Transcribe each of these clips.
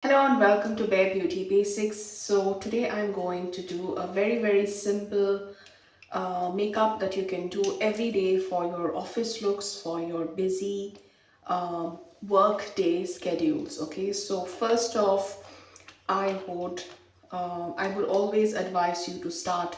Hello and welcome to Bare Beauty Basics. So today I'm going to do a very simple makeup that you can do every day for your office looks, for your busy work day schedules. Okay, so first off, I would always advise you to start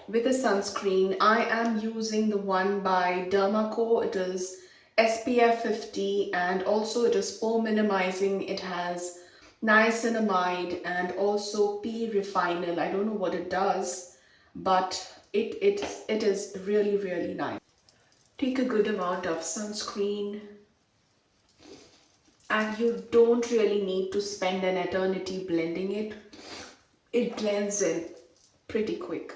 with a sunscreen. I am using the one by Dermaco. It is SPF 50 and also it is pore minimizing. It has niacinamide and also p-refinol. I don't know what it does, but it is really nice. Take a good amount of sunscreen, and you don't really need to spend an eternity blending it. It blends in pretty quick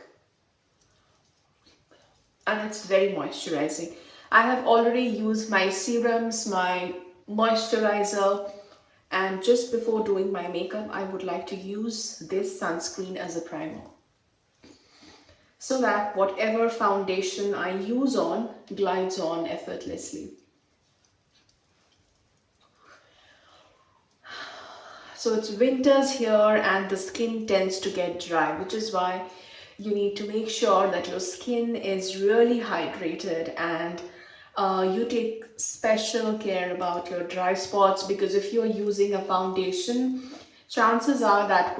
and it's very moisturizing. I have already used my serums, my moisturizer, and just before doing my makeup I would like to use this sunscreen as a primer so that whatever foundation I use on glides on effortlessly. So it's winters here and the skin tends to get dry, which is why you need to make sure that your skin is really hydrated and you take special care about your dry spots, because if you're using a foundation, chances are that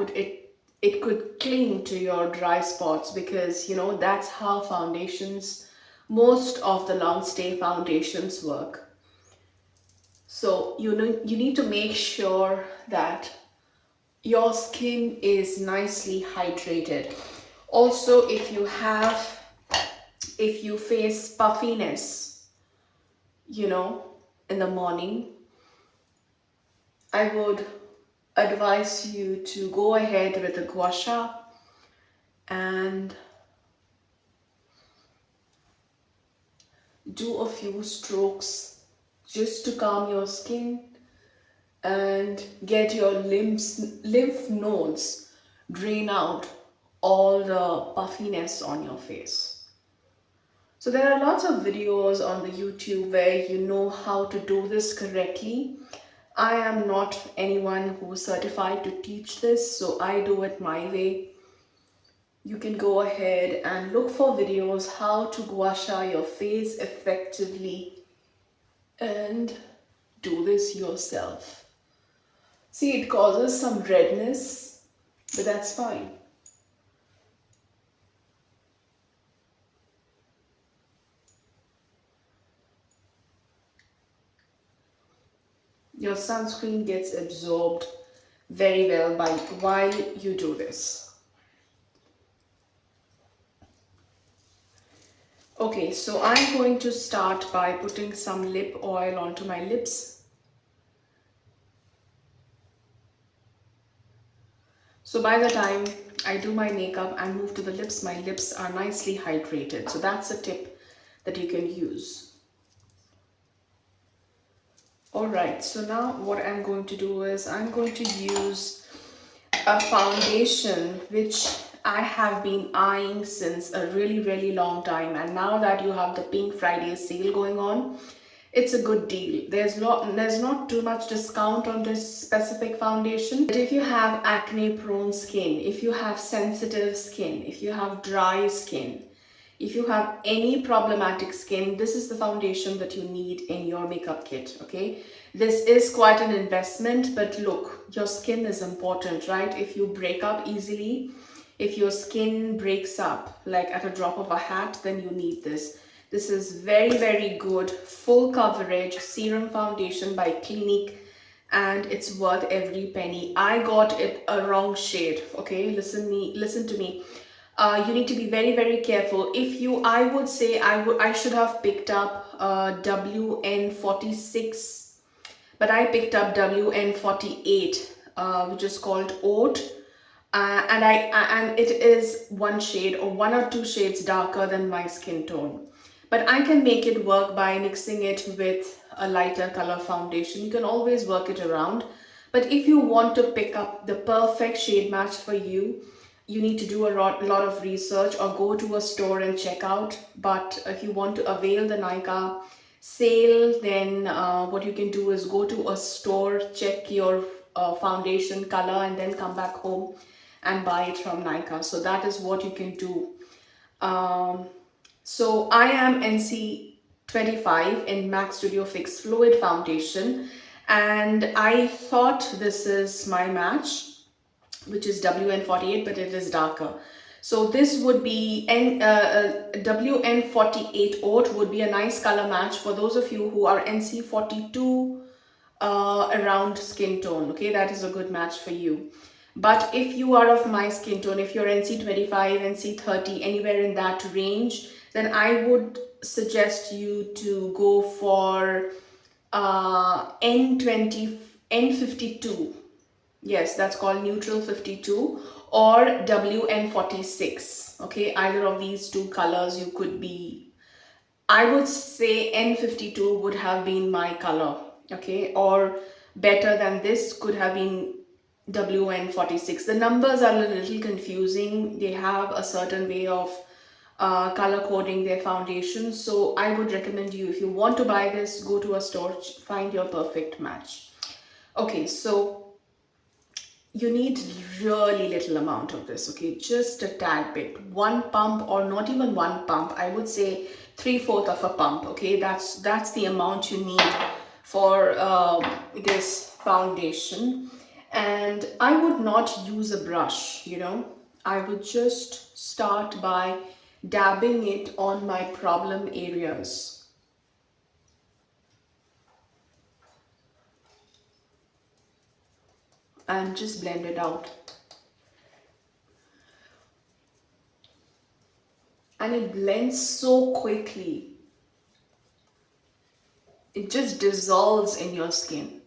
it could cling to your dry spots, because that's how foundations, most of the long stay foundations work. So you need to make sure that your skin is nicely hydrated. Also, if you face puffiness, in the morning, I would advise you to go ahead with a gua sha and do a few strokes just to calm your skin and get your lymph nodes drain out all the puffiness on your face. So there are lots of videos on the YouTube where you know how to do this correctly. I am not anyone who is certified to teach this, so I do it my way. You can go ahead and look for videos how to gua sha your face effectively and do this yourself. See, it causes some redness, but that's fine. Your sunscreen gets absorbed very well while you do this. Okay, so I'm going to start by putting some lip oil onto my lips. So by the time I do my makeup and move to the lips, my lips are nicely hydrated. So that's a tip that you can use. Alright, so now what I'm going to do is I'm going to use a foundation which I have been eyeing since a really long time, and now that you have the Pink Friday sale going on, it's a good deal. There's not too much discount on this specific foundation. But if you have acne prone skin, if you have sensitive skin, if you have dry skin, if you have any problematic skin, this is the foundation that you need in your makeup kit, okay? This is quite an investment, but look, your skin is important, right? If you break up easily, if your skin breaks up like at a drop of a hat, then you need this. This is very good, full coverage serum foundation by Clinique, and it's worth every penny. I got it a wrong shade, okay? Listen to me. You need to be very careful. I would say I should have picked up WN46, but I picked up WN48, which is called Oat. And it is one shade or one or two shades darker than my skin tone. But I can make it work by mixing it with a lighter color foundation. You can always work it around. But if you want to pick up the perfect shade match for you, you need to do a lot of research or go to a store and check out. But if you want to avail the Nykaa sale, then what you can do is go to a store, check your foundation color and then come back home and buy it from Nykaa. So that is what you can do. So I am NC25 in MAC Studio Fix Fluid Foundation, and I thought this is my match, which is WN48, but it is darker. So this would be WN48 Oat would be a nice color match for those of you who are NC42 around skin tone. Okay, that is a good match for you. But if you are of my skin tone, if you're NC25, NC30, anywhere in that range, then I would suggest you to go for N52. Yes, that's called neutral 52 or WN46. Okay, either of these two colors you could be. I would say N52 would have been my color. Okay, or better than this could have been WN46. The numbers are a little confusing. They have a certain way of color coding their foundation. So I would recommend you, if you want to buy this, go to a store, find your perfect match. Okay, so you need really little amount of this. Okay, just a tad bit, one pump, or not even one pump, I would say 3/4 of a pump. Okay, that's the amount you need for this foundation. And I would not use a brush, you know. I would just start by dabbing it on my problem areas and just blend it out. And it blends so quickly. It just dissolves in your skin.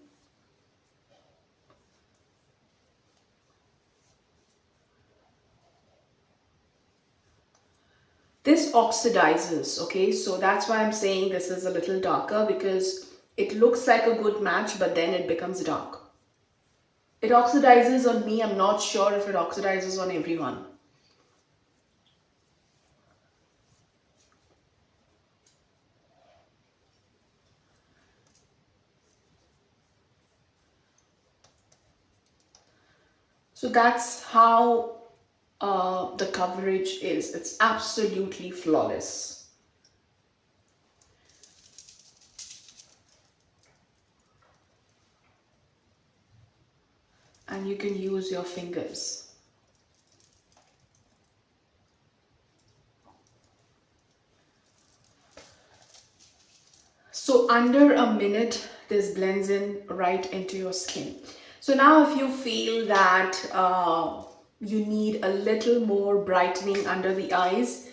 This oxidizes, okay? So that's why I'm saying this is a little darker, because it looks like a good match, but then it becomes dark. It oxidizes on me. I'm not sure if it oxidizes on everyone. So that's how the coverage is. It's absolutely flawless. And you can use your fingers. So under a minute, this blends in right into your skin. So now if you feel that you need a little more brightening under the eyes,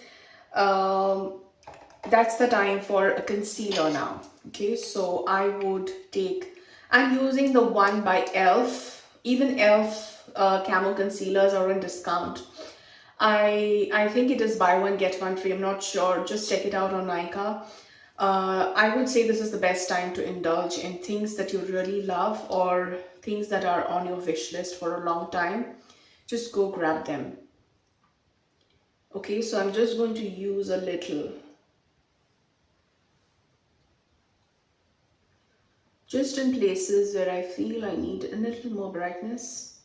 that's the time for a concealer now. Okay, so I would take, I'm using the one by ELF. Even ELF Camo concealers are on discount. I think it is buy one get one free. I'm not sure. Just check it out on Nykaa. I would say this is the best time to indulge in things that you really love, or things that are on your wish list for a long time. Just go grab them. Okay, so I'm just going to use a little. Just in places where I feel I need a little more brightness.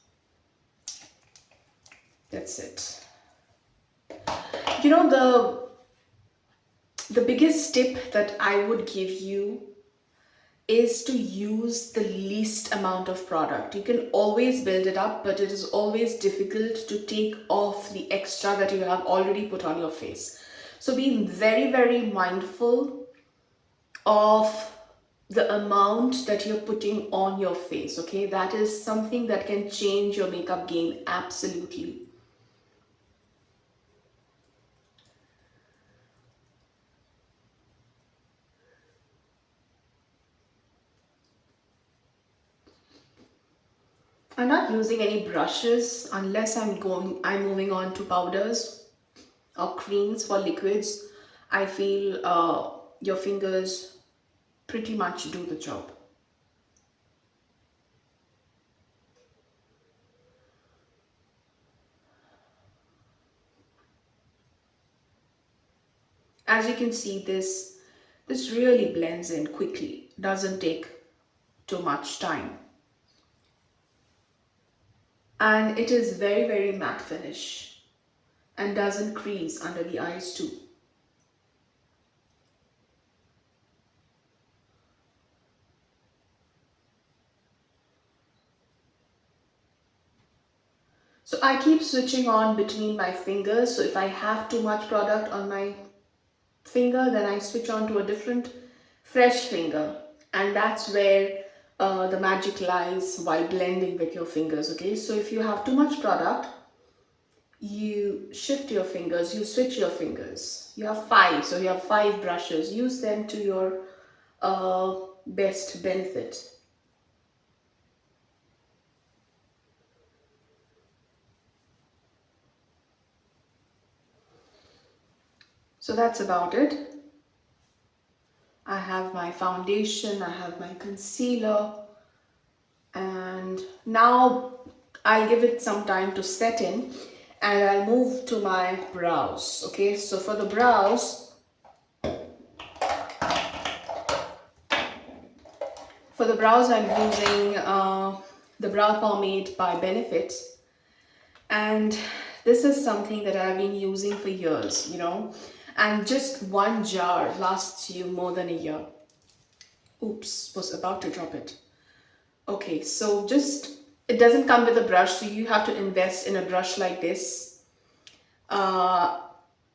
That's it. You know, the biggest tip that I would give you is to use the least amount of product. You can always build it up, but it is always difficult to take off the extra that you have already put on your face. So be very, very mindful of the amount that you're putting on your face. Okay, that is something that can change your makeup game absolutely. I'm not using any brushes unless I'm moving on to powders or creams for liquids. I feel your fingers pretty much do the job. As you can see, this really blends in quickly. Doesn't take too much time. and it is very, very matte finish and doesn't crease under the eyes too. So I keep switching on between my fingers. So if I have too much product on my finger, then I switch on to a different fresh finger, and that's where the magic lies while blending with your fingers. Okay, so if you have too much product, you shift your fingers, you switch your fingers. You have five, so you have five brushes. Use them to your best benefit. So that's about it. I have my foundation, I have my concealer, and now I'll give it some time to set in and I'll move to my brows. Okay, so for the brows, I'm using the brow pomade by Benefit, and this is something that I've been using for years, you know, and just one jar lasts you more than a year. Oops, was about to drop it. Okay, so just, it doesn't come with a brush, so you have to invest in a brush like this. Uh,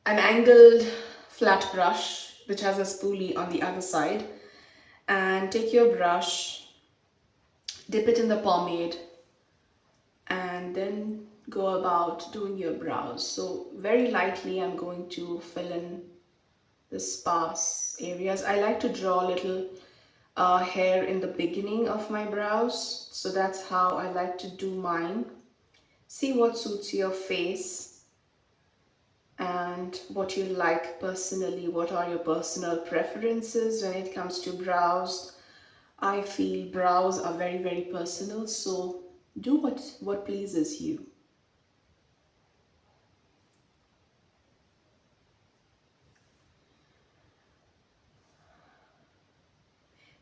an angled flat brush which has a spoolie on the other side, and take your brush, dip it in the pomade, and then go about doing your brows. So very lightly I'm going to fill in the sparse areas. I like to draw a little hair in the beginning of my brows, so that's how I like to do mine. See what suits your face and what you like personally. What are your personal preferences when it comes to brows? I feel brows are very, very personal, so do what pleases you.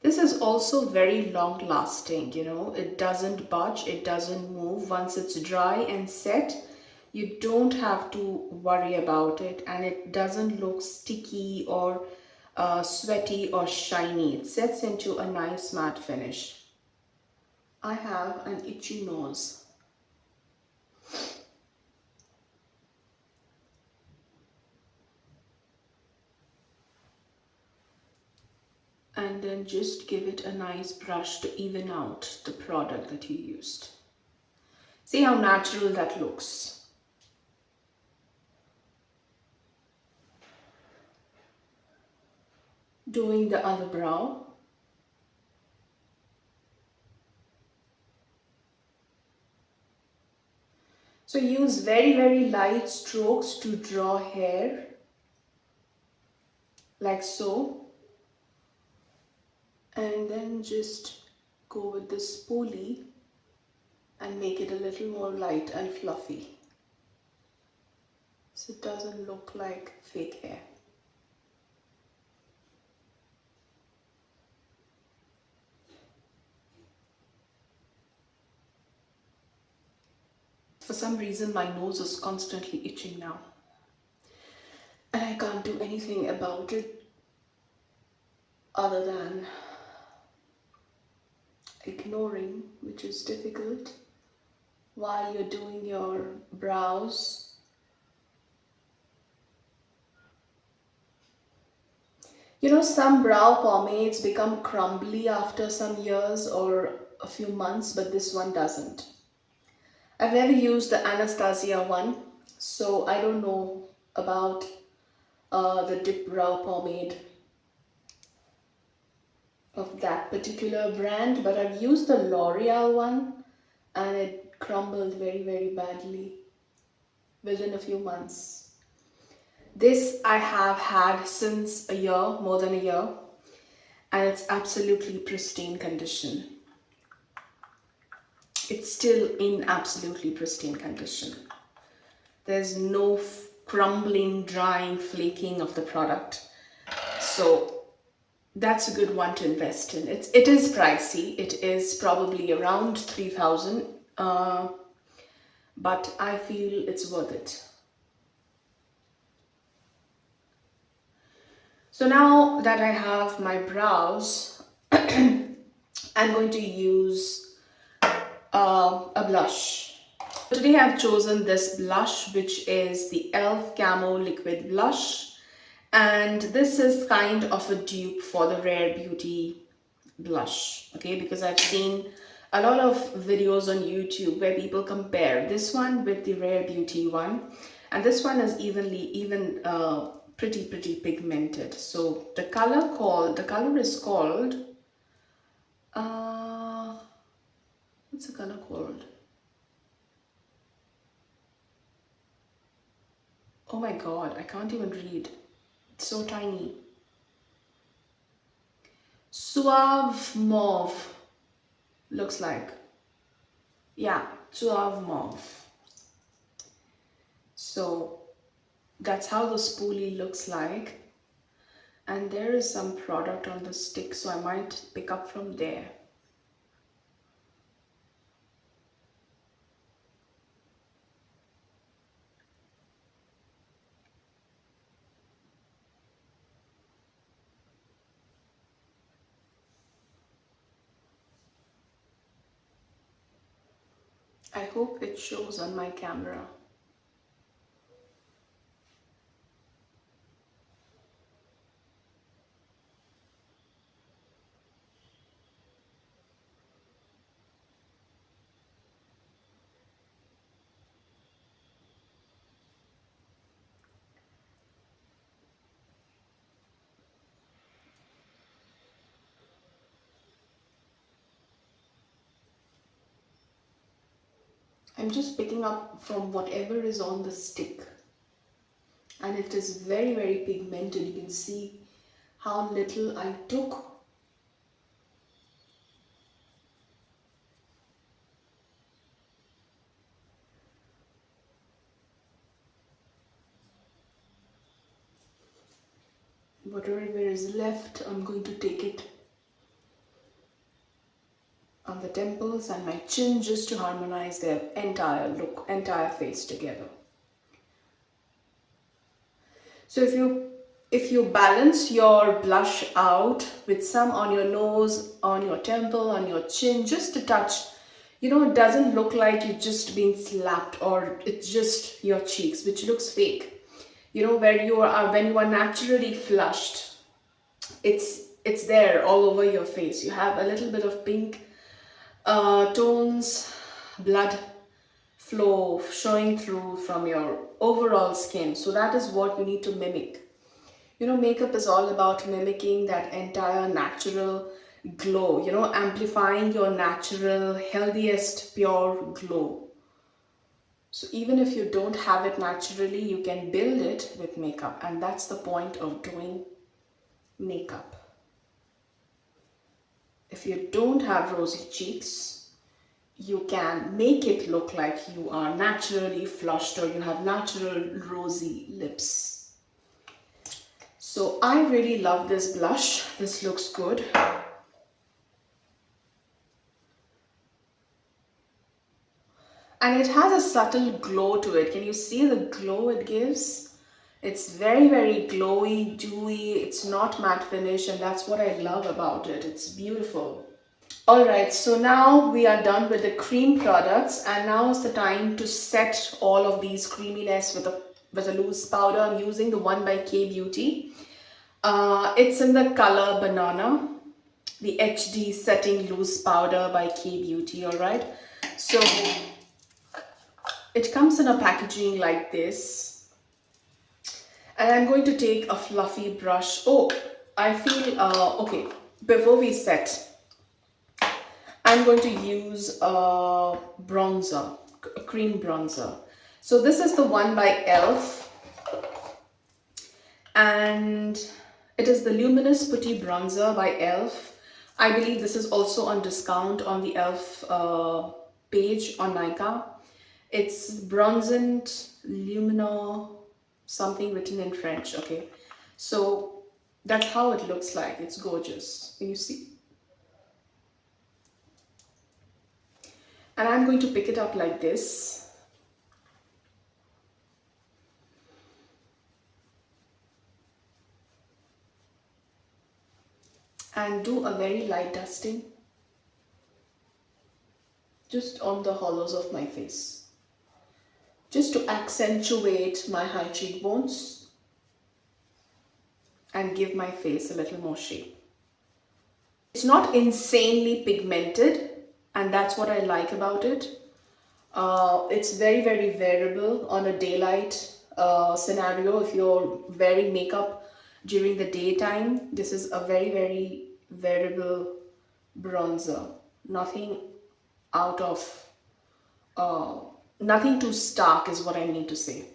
This is also very long lasting, you know, it doesn't budge, it doesn't move. Once it's dry and set, you don't have to worry about it, and it doesn't look sticky or sweaty or shiny. It sets into a nice matte finish. I have an itchy nose. And then just give it a nice brush to even out the product that you used. See how natural that looks. Doing the other brow. So use very, very light strokes to draw hair, like so. And then just go with the spoolie and make it a little more light and fluffy, so it doesn't look like fake hair. For some reason my nose is constantly itching now, and I can't do anything about it other than ignoring, which is difficult while you're doing your brows. You know, some brow pomades become crumbly after some years or a few months, but this one doesn't. I've never used the Anastasia one, so I don't know about the dip brow pomade of that particular brand, but I've used the L'Oreal one and it crumbled very, very badly within a few months. This I have had since a year, more than a year, and it's absolutely pristine condition. It's still in absolutely pristine condition. There's no crumbling, drying, flaking of the product. So that's a good one to invest in. It is pricey. It is probably around 3,000. but I feel it's worth it. So now that I have my brows, I'm going to use a blush. Today I've chosen this blush, which is the e.l.f. Camo Liquid Blush. And this is kind of a dupe for the Rare Beauty blush, okay? Because I've seen a lot of videos on YouTube where people compare this one with the Rare Beauty one. And this one is even pretty pigmented. So the color is called, what's the color called? Oh my God, I can't even read. It's so tiny. Suave Mauve, looks like. Yeah, Suave Mauve. So that's how the spoolie looks like. And there is some product on the stick, so I might pick up from there. I hope it shows on my camera. I'm just picking up from whatever is on the stick. And it is very pigmented. You can see how little I took. Whatever is left, I'm going to take it on the temples and my chin just to harmonize their entire look, entire face together. So if you balance your blush out with some on your nose, on your temple, on your chin, just a touch, you know, it doesn't look like you've just been slapped or it's just your cheeks, which looks fake. You know, where you are, when you are naturally flushed, it's there all over your face. You have a little bit of pink tones, blood flow showing through from your overall skin. So that is what you need to mimic. You know, makeup is all about mimicking that entire natural glow, you know, amplifying your natural, healthiest, pure glow. So even if you don't have it naturally, you can build it with makeup, and that's the point of doing makeup. If you don't have rosy cheeks, you can make it look like you are naturally flushed or you have natural rosy lips. So I really love this blush. This looks good. And it has a subtle glow to it. Can you see the glow it gives? It's very glowy, dewy. It's not matte finish, and that's what I love about it. It's beautiful. Alright, so now we are done with the cream products, and now is the time to set all of these creaminess with a loose powder. I'm using the one by K Beauty. It's in the color Banana, the HD setting loose powder by K Beauty. Alright, so it comes in a packaging like this, and I'm going to take a fluffy brush. Oh, I feel okay. Before we set, I'm going to use a bronzer, a cream bronzer. So this is the one by e.l.f. and it is the Luminous Putty Bronzer by e.l.f. I believe this is also on discount on the e.l.f. Page on Nykaa. It's Bronzant Lumina something written in French. Okay, so that's how it looks like. It's gorgeous. Can you see? And I'm going to pick it up like this. and do a very light dusting just on the hollows of my face, just to accentuate my high cheekbones and give my face a little more shape. It's not insanely pigmented, and that's what I like about it. It's very, very wearable on a daylight scenario. If you're wearing makeup during the daytime, this is a very, very wearable bronzer. Nothing out of, uh, nothing too stark is what I need to say.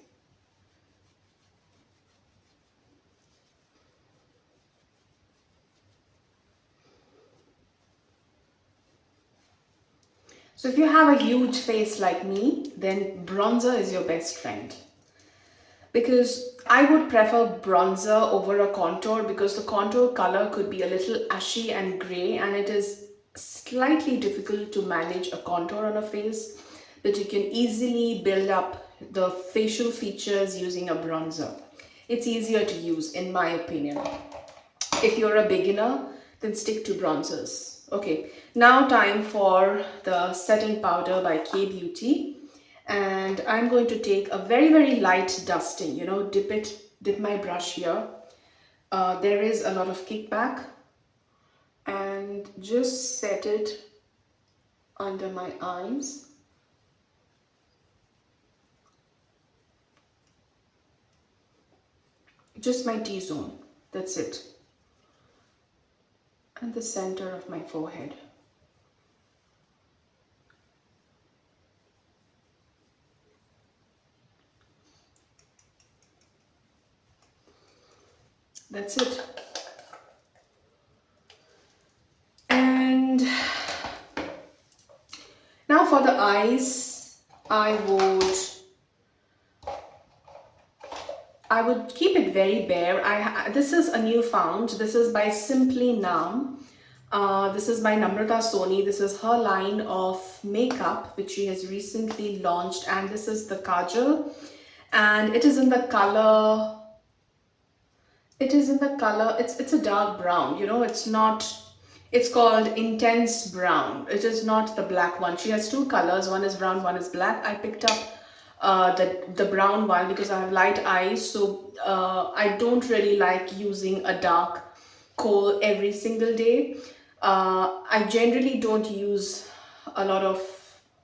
So if you have a huge face like me, then bronzer is your best friend. Because I would prefer bronzer over a contour, because the contour color could be a little ashy and gray, and it is slightly difficult to manage a contour on a face, but you can easily build up the facial features using a bronzer. It's easier to use, in my opinion. If you're a beginner, then stick to bronzers. Okay, now time for the setting powder by K Beauty. And I'm going to take a very, very light dusting, dip my brush here. There is a lot of kickback, and just set it under my eyes. Just my T-zone, that's it. And the center of my forehead. That's it. And now for the eyes, I would keep it very bare. This is a new found. This is by Simply Nam. This is by Namrata Soni. This is her line of makeup which she has recently launched, and this is the kajal, and it is in the color. It's a dark brown. It's called intense brown. It is not the black one. She has two colors. One is brown, one is black. I picked up the brown one because I have light eyes, so I don't really like using a dark kohl every single day. I generally don't use a lot of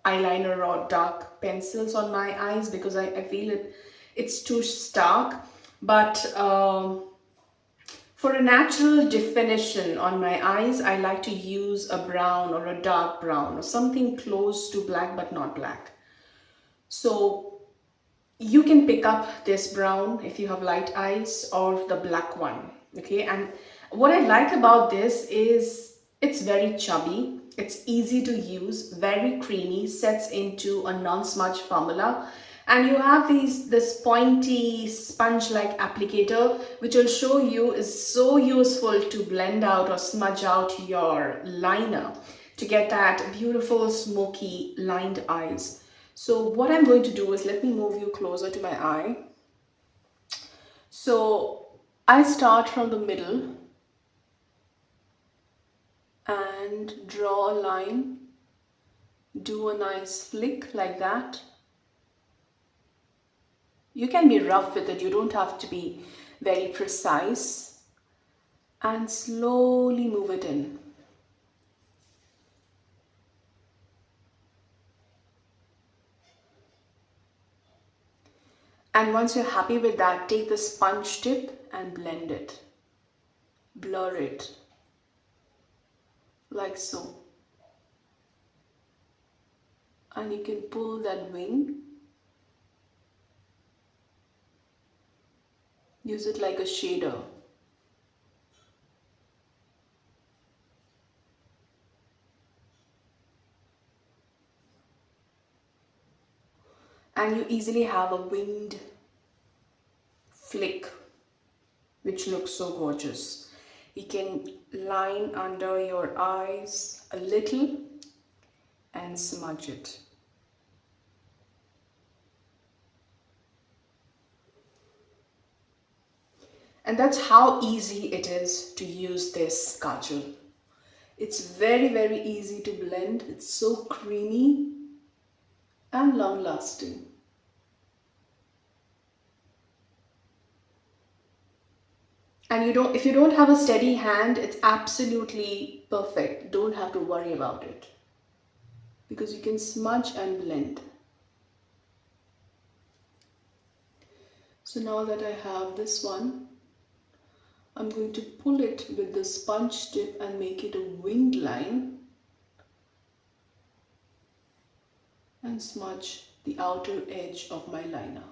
eyeliner or dark pencils on my eyes because I feel it's too stark. But for a natural definition on my eyes, I like to use a brown or a dark brown or something close to black but not black. So you can pick up this brown if you have light eyes, or the black one. Okay, and what I like about this is it's very chubby, it's easy to use, very creamy, sets into a non-smudge formula, and you have this pointy sponge-like applicator which will show you is so useful to blend out or smudge out your liner to get that beautiful smoky lined eyes. So what I'm going to do is, let me move you closer to my eye. So I start from the middle and draw a line, do a nice flick like that. You can be rough with it, you don't have to be very precise, and slowly move it in. And once you're happy with that, take the sponge tip and blend it. Blur it. Like so. And you can pull that wing. Use it like a shader. And you easily have a winged flick which looks so gorgeous. You can line under your eyes a little and smudge it. And that's how easy it is to use this kajal. It's very, very easy to blend. It's so creamy and long lasting. And if you don't have a steady hand, it's absolutely perfect. Don't have to worry about it because you can smudge and blend. So now that I have this one, I'm going to pull it with the sponge tip and make it a winged line and smudge the outer edge of my liner.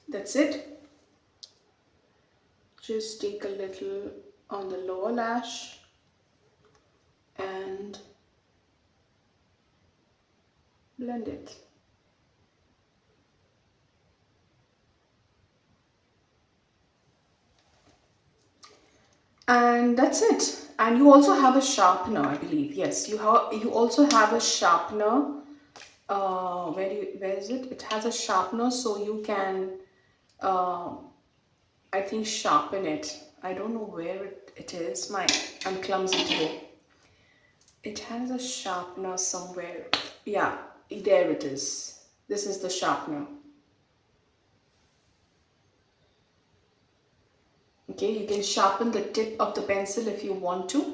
That's it. Just take a little on the lower lash and blend it. And that's it. And you also have a sharpener, I believe. Yes, you also have a sharpener. Where is it? It has a sharpener, so you can I think sharpen it. I don't know where it is. I'm clumsy today. It has a sharpener somewhere. Yeah, there it is. This is the sharpener. Okay, you can sharpen the tip of the pencil if you want to.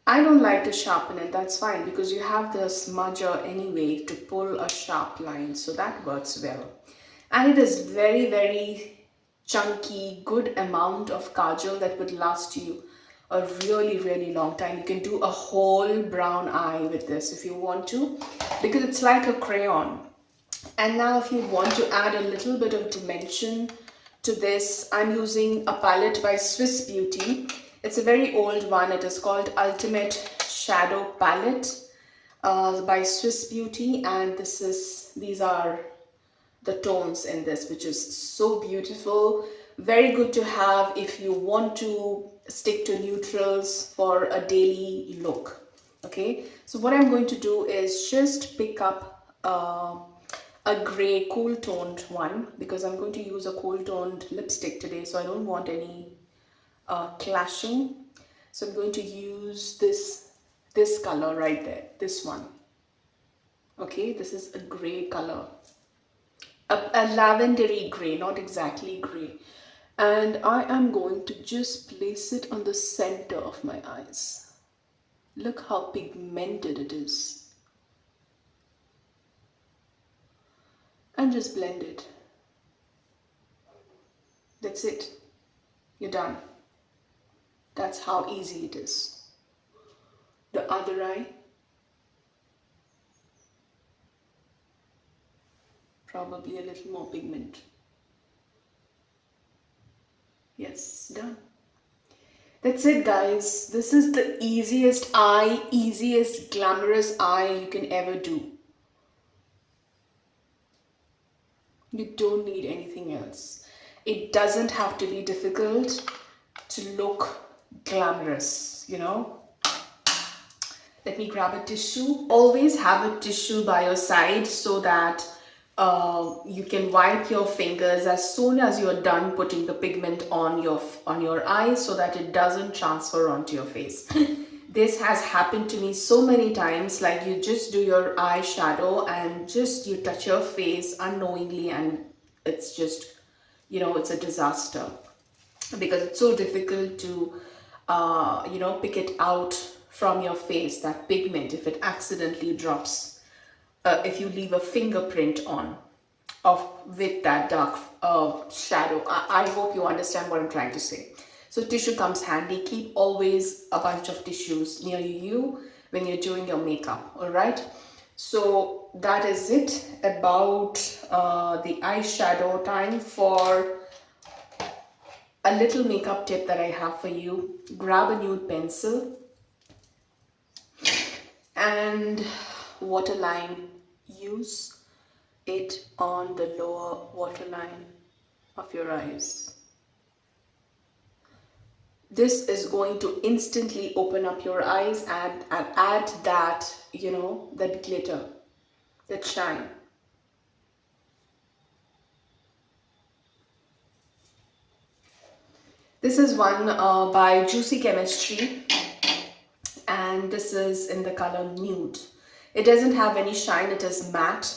I don't like to sharpen it, that's fine, because you have the smudger anyway to pull a sharp line, so that works well. And it is very, very chunky, good amount of kajal that would last you a really, really long time. You can do a whole brown eye with this if you want to, because it's like a crayon. And now if you want to add a little bit of dimension to this, I'm using a palette by Swiss Beauty. It's a very old one. It is called Ultimate Shadow Palette by Swiss Beauty, and these are the tones in this, which is so beautiful. Very good to have if you want to stick to neutrals for a daily look. Okay, so what I'm going to do is just pick up a gray cool toned one, because I'm going to use a cool toned lipstick today, so I don't want any clashing. So I'm going to use this color right there, this one. Okay, this is a gray color, a lavendery gray, not exactly gray. And I am going to just place it on the center of my eyes. Look how pigmented it is. And just blend it. That's it. You're done. That's how easy it is. The other eye. Probably a little more pigment. Yes, done. That's it, guys. This is the easiest glamorous eye you can ever do. You don't need anything else. It doesn't have to be difficult to look glamorous, you know. Let me grab a tissue. Always have a tissue by your side so that you can wipe your fingers as soon as you're done putting the pigment on your eyes, so that it doesn't transfer onto your face. This has happened to me so many times. Like, you just do your eyeshadow and just you touch your face unknowingly, and it's just, you know, it's a disaster, because it's so difficult to you know, pick it out from your face, that pigment, if it accidentally drops, if you leave a fingerprint on of with that dark shadow. I hope you understand what I'm trying to say. So tissue comes handy. Keep always a bunch of tissues near you when you're doing your makeup. All right, so that is it about the eyeshadow. Time for a little makeup tip that I have for you. Grab a nude pencil and waterline. Use it on the lower waterline of your eyes. this is going to instantly open up your eyes and add that, you know, that glitter, that shine. This is one by Juicy Chemistry, and this is in the color Nude. It doesn't have any shine, it is matte,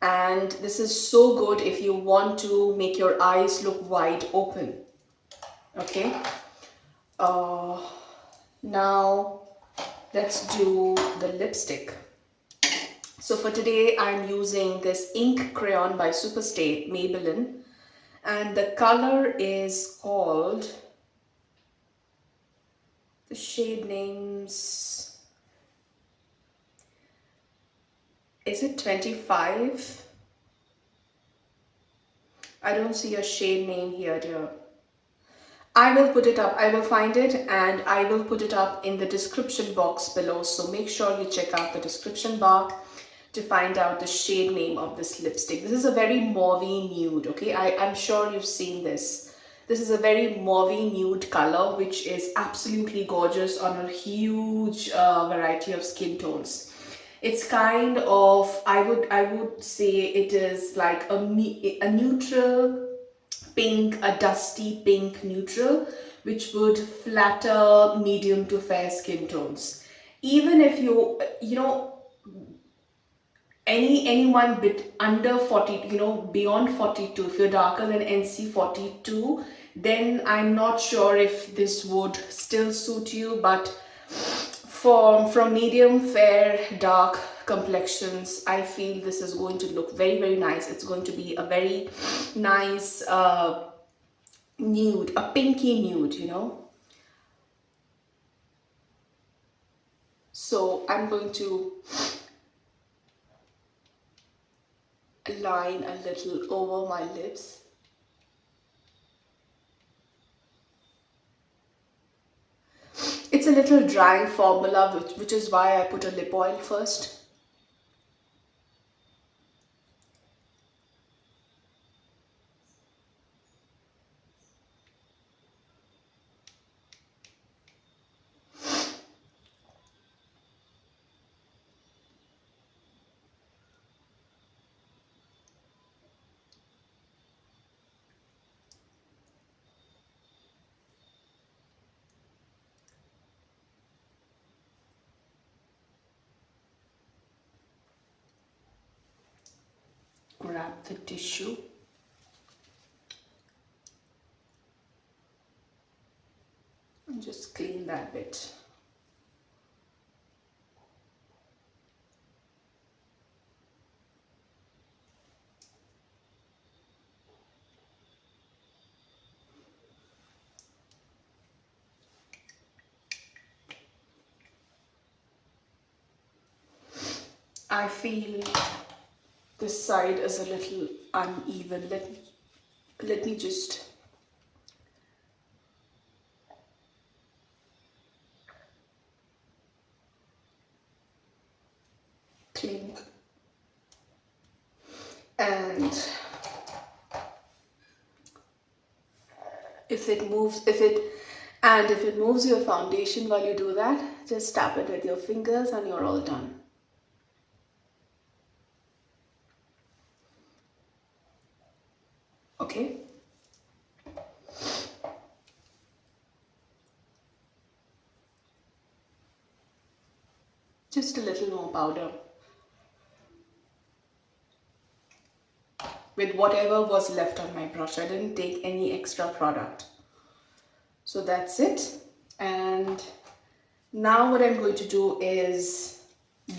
and this is so good if you want to make your eyes look wide open. Okay, now let's do the lipstick. So for today I'm using this ink crayon by Superstay, Maybelline, and the color is called, the shade names, is it 25? I don't see a shade name here, dear. I will put it up, I will find it and I will put it up in the description box below. So make sure you check out the description bar to find out the shade name of this lipstick. This is a very mauve nude, okay? I'm sure you've seen this. This is a very mauve nude color, which is absolutely gorgeous on a huge variety of skin tones. It's kind of, I would say it is like a neutral pink, a dusty pink neutral, which would flatter medium to fair skin tones. Even if you know, anyone bit under 40, you know, beyond 42, if you're darker than NC 42, then I'm not sure if this would still suit you. But from medium, fair, dark complexions, I feel this is going to look very, very nice. It's going to be a very nice nude, a pinky nude, you know. So I'm going to line a little over my lips. It's a little dry formula, which is why I put a lip oil first. Grab the tissue and just clean that bit. I feel this side is a little uneven. Let me just clean. And if it moves your foundation while you do that, just tap it with your fingers and you're all done. Okay. Just a little more powder with whatever was left on my brush. I didn't take any extra product. So that's it. And now what I'm going to do is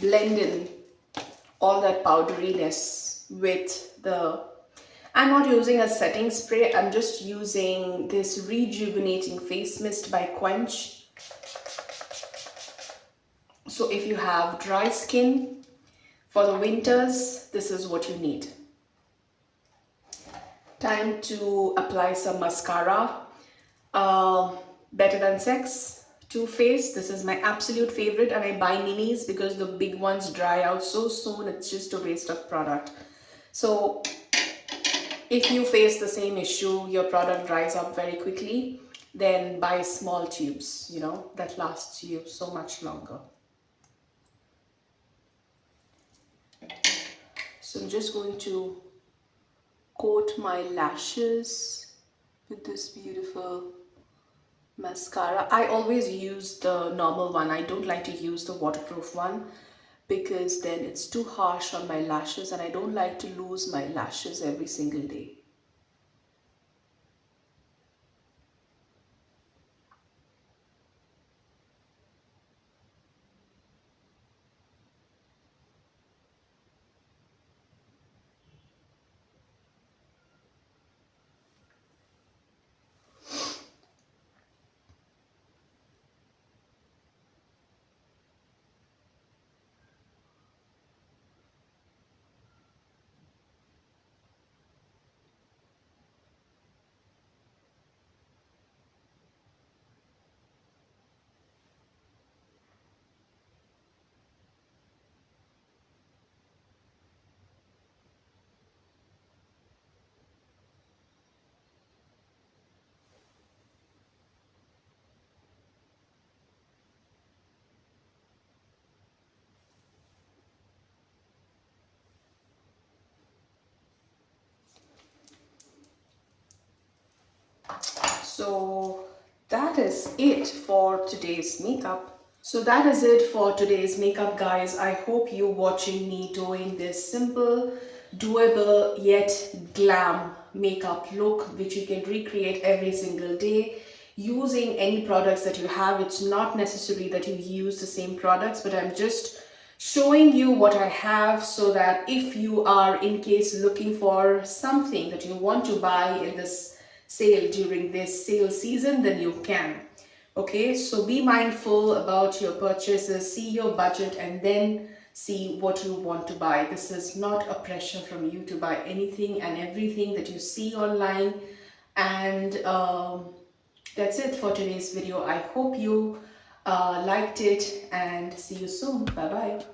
blend in all that powderiness with the, I'm not using a setting spray, I'm just using this rejuvenating face mist by Quench. So if you have dry skin for the winters, this is what you need. Time to apply some mascara. Better Than Sex, Too Faced. This is my absolute favorite, and I buy minis because the big ones dry out so soon. It's just a waste of product. So if you face the same issue, your product dries up very quickly, than buy small tubes, you know, that lasts you so much longer. So I'm just going to coat my lashes with this beautiful mascara. I always use the normal one. I don't like to use the waterproof one because then it's too harsh on my lashes and I don't like to lose my lashes every single day. So that is it for today's makeup. So that is it for today's makeup, guys. I hope you watching me doing this simple, doable yet glam makeup look which you can recreate every single day using any products that you have. It's not necessary that you use the same products, but I'm just showing you what I have so that if you are in case looking for something that you want to buy in this sale during this sale season, then you can. Okay, so be mindful about your purchases, see your budget, and then see what you want to buy. This is not a pressure from you to buy anything and everything that you see online. And that's it for today's video. I hope you liked it and see you soon. Bye bye.